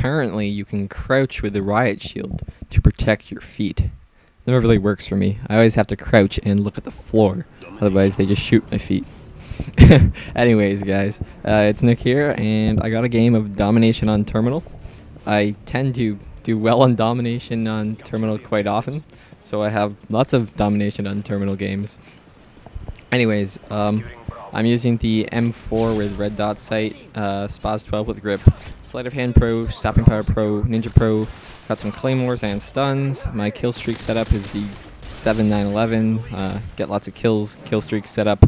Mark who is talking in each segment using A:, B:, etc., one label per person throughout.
A: apparently you can crouch with the riot shield to protect your feet. Never really works for me. I always have to crouch and look at the floor, otherwise they just shoot my feet. Anyways, guys, it's Nick here, and I got a game of Domination on Terminal. I tend to do well on Domination on Terminal quite often, so I have lots of Domination on Terminal games. Anyways, I'm using the M4 with red dot sight, Spas 12 with grip, Sleight of Hand Pro, Stopping Power Pro, Ninja Pro, got some Claymores and stuns. My kill streak setup is the 7-9-11, get lots of kills, kill streak setup.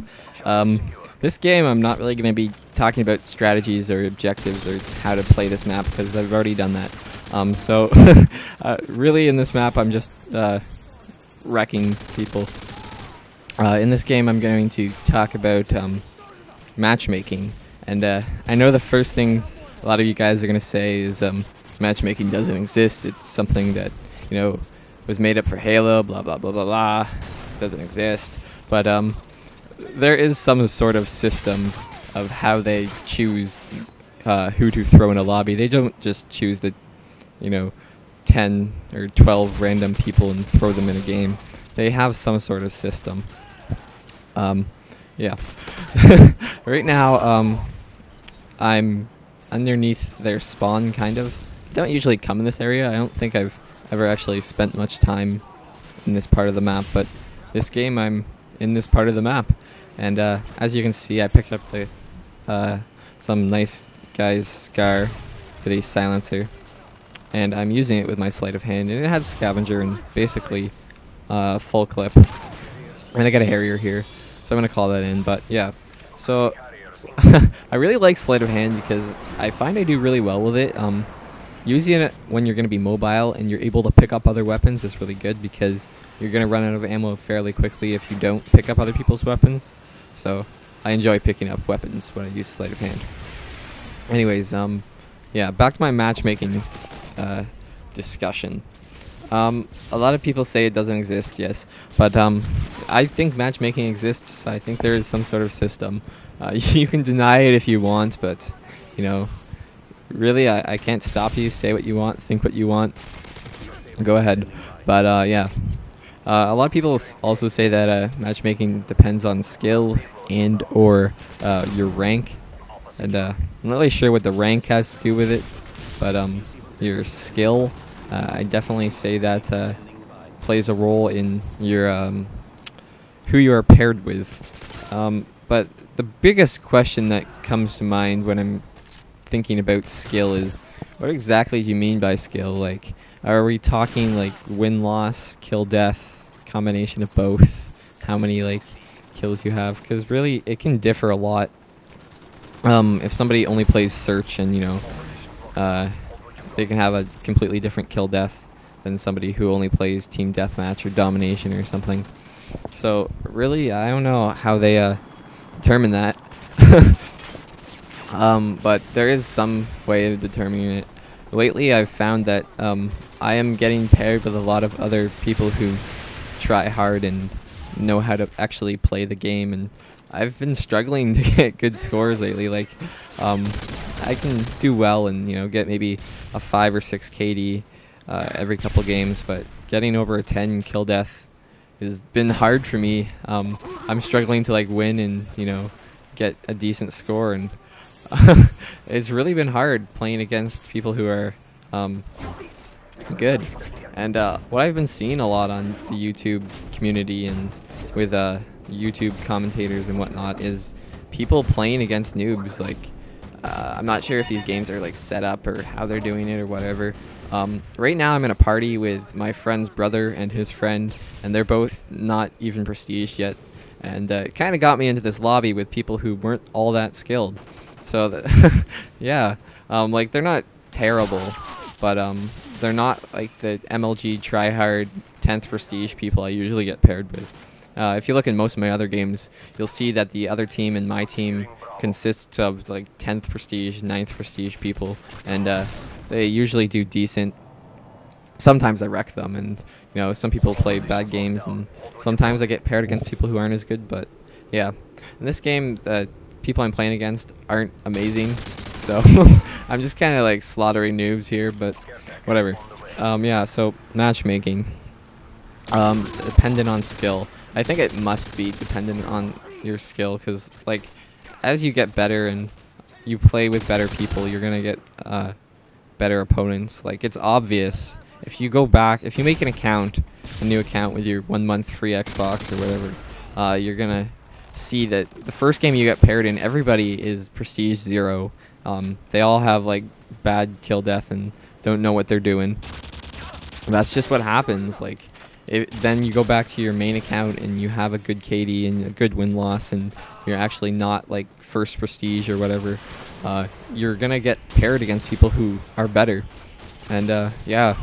A: This game I'm not really going to be talking about strategies or objectives or how to play this map because I've already done that. So really in this map I'm just wrecking people. In this game I'm going to talk about matchmaking, and I know the first thing a lot of you guys are going to say is matchmaking doesn't exist. It's something that, you know, was made up for Halo, blah blah blah blah blah, doesn't exist. But there is some sort of system of how they choose who to throw in a lobby. They don't just choose the, you know, 10 or 12 random people and throw them in a game. They have some sort of system. Yeah. Right now, I'm underneath their spawn, kind of. I don't usually come in this area. I don't think I've ever actually spent much time in this part of the map, but this game I'm in this part of the map. And as you can see, I picked up the some nice guy's scar with a silencer, and I'm using it with my sleight of hand, and it has scavenger and basically full clip. And I got a Harrier here, so I'm going to call that in. But yeah, so I really like sleight of hand because I find I do really well with it. Using it when you're going to be mobile and you're able to pick up other weapons is really good because you're going to run out of ammo fairly quickly if you don't pick up other people's weapons. So I enjoy picking up weapons when I use sleight of hand. Anyways, yeah, back to my matchmaking discussion. A lot of people say it doesn't exist, yes, but I think matchmaking exists. I think there is some sort of system. You can deny it if you want, but, you know, really, I can't stop you. Say what you want, think what you want, go ahead. But yeah, a lot of people also say that matchmaking depends on skill and or your rank, and I'm not really sure what the rank has to do with it, but your skill, I definitely say that plays a role in your who you are paired with. But the biggest question that comes to mind when I'm thinking about skill is, what exactly do you mean by skill? Like, are we talking like win-loss, kill-death, combination of both? How many like kills you have? Because really, it can differ a lot. If somebody only plays search and, you know, they can have a completely different kill-death than somebody who only plays team deathmatch or domination or something. So really, I don't know how they determine that. But there is some way of determining it. Lately, I've found that I am getting paired with a lot of other people who try hard and know how to actually play the game, and I've been struggling to get good scores lately. Like, I can do well and, you know, get maybe a 5 or 6 KD every couple games, but getting over a 10 kill death has been hard for me. I'm struggling to like win and, you know, get a decent score, and it's really been hard playing against people who are good. And what I've been seeing a lot on the YouTube community and with YouTube commentators and whatnot is people playing against noobs. Like, I'm not sure if these games are like set up or how they're doing it or whatever. Right now I'm in a party with my friend's brother and his friend, and they're both not even prestiged yet, and it kind of got me into this lobby with people who weren't all that skilled. So yeah, like, they're not terrible, but they're not like the MLG tryhard 10th prestige people I usually get paired with. If you look in most of my other games, you'll see that the other team and my team consists of like 10th prestige, 9th prestige people, and they usually do decent. Sometimes I wreck them, and, you know, some people play bad games, and sometimes I get paired against people who aren't as good. But yeah, in this game, people I'm playing against aren't amazing, So I'm just kind of like slaughtering noobs here, but whatever. Yeah, so matchmaking. Dependent on skill. I think it must be dependent on your skill, because like as you get better and you play with better people, you're gonna get better opponents. Like, it's obvious if you go back, if you make a new account with your 1 month free Xbox or whatever, you're gonna see that the first game you get paired in, everybody is prestige 0. They all have like bad kill death and don't know what they're doing. And that's just what happens. Like, then you go back to your main account and you have a good KD and a good win-loss, and you're actually not like first prestige or whatever. You're gonna get paired against people who are better. And yeah,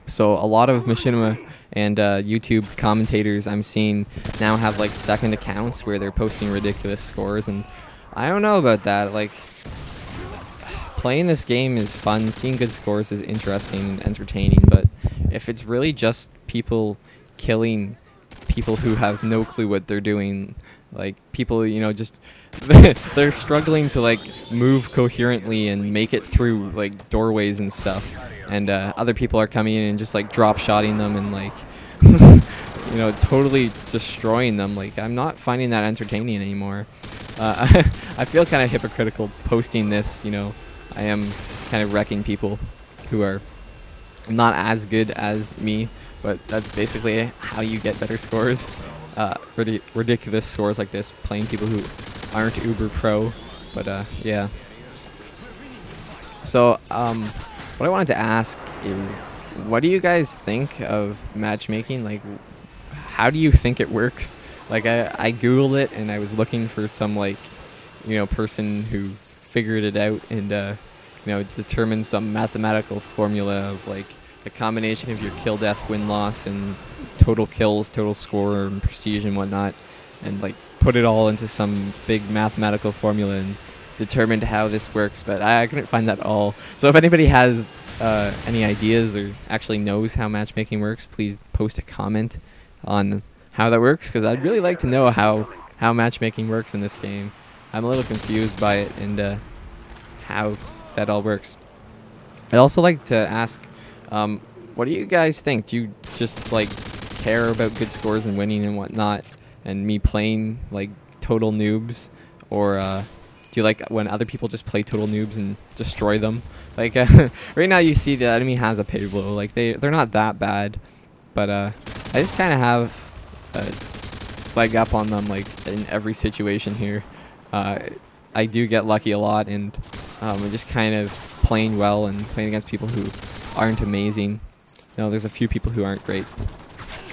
A: so a lot of machinima and YouTube commentators I'm seeing now have like second accounts where they're posting ridiculous scores, and I don't know about that. Like, playing this game is fun, seeing good scores is interesting and entertaining, but if it's really just people killing people who have no clue what they're doing, like people, you know, just they're struggling to like move coherently and make it through like doorways and stuff, and other people are coming in and just like drop shotting them and like you know, totally destroying them. Like, I'm not finding that entertaining anymore. I feel kind of hypocritical posting this, you know. I am kind of wrecking people who are not as good as me, but that's basically how you get better scores. Ridiculous scores like this, playing people who aren't uber pro. But yeah. So what I wanted to ask is, what do you guys think of matchmaking? Like, how do you think it works? Like, I googled it and I was looking for some, like, you know, person who figured it out and you know, determined some mathematical formula of like a combination of your kill death win loss and total kills, total score, and prestige and whatnot, and like put it all into some big mathematical formula and determined how this works. But I couldn't find that at all. So if anybody has any ideas or actually knows how matchmaking works, please post a comment on how that works, because I'd really like to know how matchmaking works in this game. I'm a little confused by it and how that all works. I'd also like to ask, what do you guys think? Do you just like care about good scores and winning and whatnot, and me playing like total noobs, or do you like when other people just play total noobs and destroy them? Like right now, you see the enemy has a pay blow. Like they're not that bad, but I just kind of have a leg up on them like in every situation here. I do get lucky a lot, and I'm just kind of playing well and playing against people who aren't amazing. No, there's a few people who aren't great.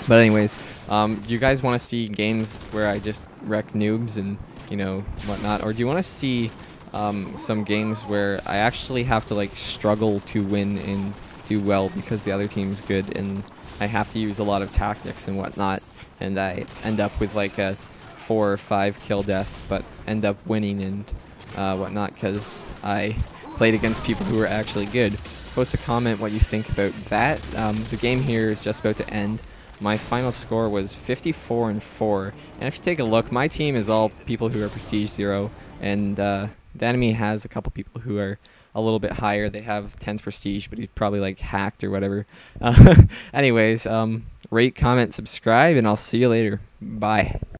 A: But anyways, do you guys want to see games where I just wreck noobs and, you know, whatnot? Or do you want to see some games where I actually have to like struggle to win and do well because the other team's good, and I have to use a lot of tactics and whatnot, and I end up with like a 4 or 5 kill death, but end up winning and whatnot because I played against people who were actually good? Post a comment what you think about that. The game here is just about to end. My final score was 54-4, and if you take a look, my team is all people who are prestige 0, and the enemy has a couple people who are a little bit higher. They have 10th prestige, but he's probably like hacked or whatever. Anyways, rate, comment, subscribe, and I'll see you later. Bye.